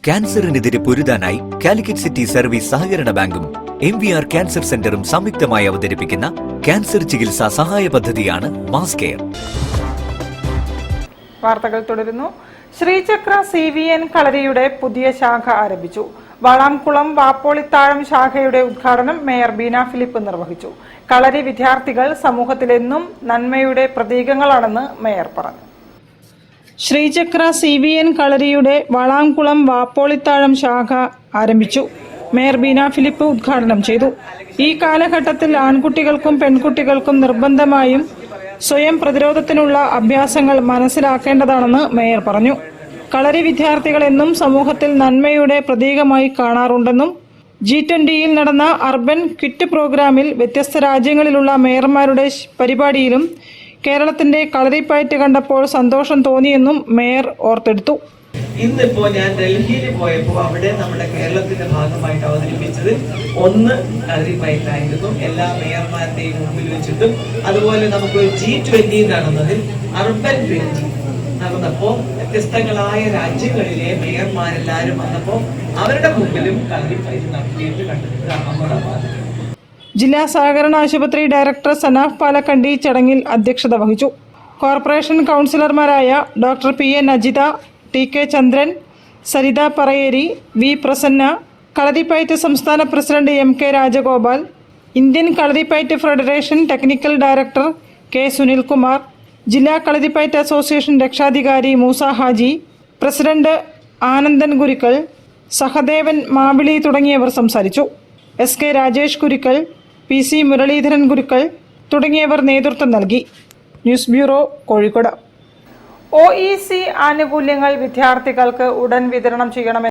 ക്യാൻസറിനെതിരെ പൊരുതാനായി Calicut city service സഹകരണ ബാങ്കും MVR cancer സെന്ററും സംയുക്തമായി അവതരിപ്പിക്കുന്ന ക്യാൻസർ ചികിത്സാ സഹായ പദ്ധതിയാണ് മാസ് കെയർ. വാർത്തകൾ തുടരുന്നു. ശ്രീചക്ര CVN കളരിയുടെ പുതിയ ശാഖ ആരംഭിച്ചു. വളാംകുളം വാപ്പോളിത്താഴം ശാഖയുടെ ഉദ്ഘാടനം മേയർ ബീന ഫിലിപ്പ് നിർവഹിച്ചു. കളരി വിദ്യാർത്ഥികൾ സമൂഹത്തിലെന്നും നന്മയുടെ പ്രതീകങ്ങളാണെന്ന് മേയർ പറഞ്ഞു. ശ്രീചക്ര CVN കളരിയുടെ വളാംകുളം വാപ്പോളിത്താഴം ശാഖ ആരംഭിച്ചു. മേയർ ബീന ഫിലിപ്പ് ഉദ്ഘാടനം ചെയ്തു. ഈ കാലഘട്ടത്തിൽ ആൺകുട്ടികൾക്കും പെൺകുട്ടികൾക്കും നിർബന്ധമായും സ്വയം പ്രതിരോധത്തിനുള്ള അഭ്യാസങ്ങൾ മനസ്സിലാക്കേണ്ടതാണെന്ന് മേയർ പറഞ്ഞു. കളരി വിദ്യാർത്ഥികൾ എന്നും സമൂഹത്തിൽ നന്മയുടെ പ്രതീകമായി കാണാറുണ്ടെന്നും G20 നടന്ന അർബൻ ക്വിറ്റ് പ്രോഗ്രാമിൽ വ്യത്യസ്ത രാജ്യങ്ങളിലുള്ള മേയർമാരുടെ പരിപാടിയിലും കേരളത്തിന്റെ കളരിപ്പയറ്റ് കണ്ടപ്പോൾ സന്തോഷം തോന്നിയെന്നും മേയർ ഓർത്തെടുത്തു. ഇന്നിപ്പോ ഞാൻ ഡൽഹിയിൽ പോയപ്പോൾ അവിടെ നമ്മുടെ കേരളത്തിന്റെ ഭാഗമായിട്ട് അവതരിപ്പിച്ചത് ഒന്ന് കളരിപ്പയറ്റായിരുന്നു. എല്ലാ മേയർമാരുടെയും മുമ്പിൽ വെച്ചിട്ടും അതുപോലെ നമുക്ക് G20 നടന്നതിൽ അർബൻ 20 നടന്നപ്പോ വ്യത്യസ്തങ്ങളായ രാജ്യങ്ങളിലെ മേയർമാരെല്ലാരും വന്നപ്പോ അവരുടെ മുമ്പിലും കളരിപ്പയറ്റ് നടത്തിയിട്ട് കണ്ടിട്ട് അഹമ്മദാബാദ് ജില്ലാ സഹകരണ ആശുപത്രി ഡയറക്ടർ സനാഫ് പാലക്കണ്ടി ചടങ്ങിൽ അധ്യക്ഷത വഹിച്ചു. കോർപ്പറേഷൻ കൗൺസിലർമാരായ doctor PN Ajitha, TK Chandran, Saritha Parayeri, V Prasanna, Kalaripayattu സംസ്ഥാന president MK Rajagopal, Indian Kalaripayattu federation technical director K Sunilkumar, ജില്ലാ കളരിപ്പയറ്റ് അസോസിയേഷൻ രക്ഷാധികാരി മൂസ ഹാജി, പ്രസിഡന്റ് ആനന്ദൻ ഗുരുക്കൾ, സഹദേവൻ മാവിളി തുടങ്ങിയവർ സംസാരിച്ചു. SK രാജേഷ് ഗുരുക്കൾ, PC മുരളീധരൻ ഗുരുക്കൾ തുടങ്ങിയവർ നേതൃത്വം നൽകി. News bureau, Kozhikode. OEC ആനുകൂല്യങ്ങൾ വിദ്യാർത്ഥികൾക്ക് ഉടൻ വിതരണം ചെയ്യണമെന്ന്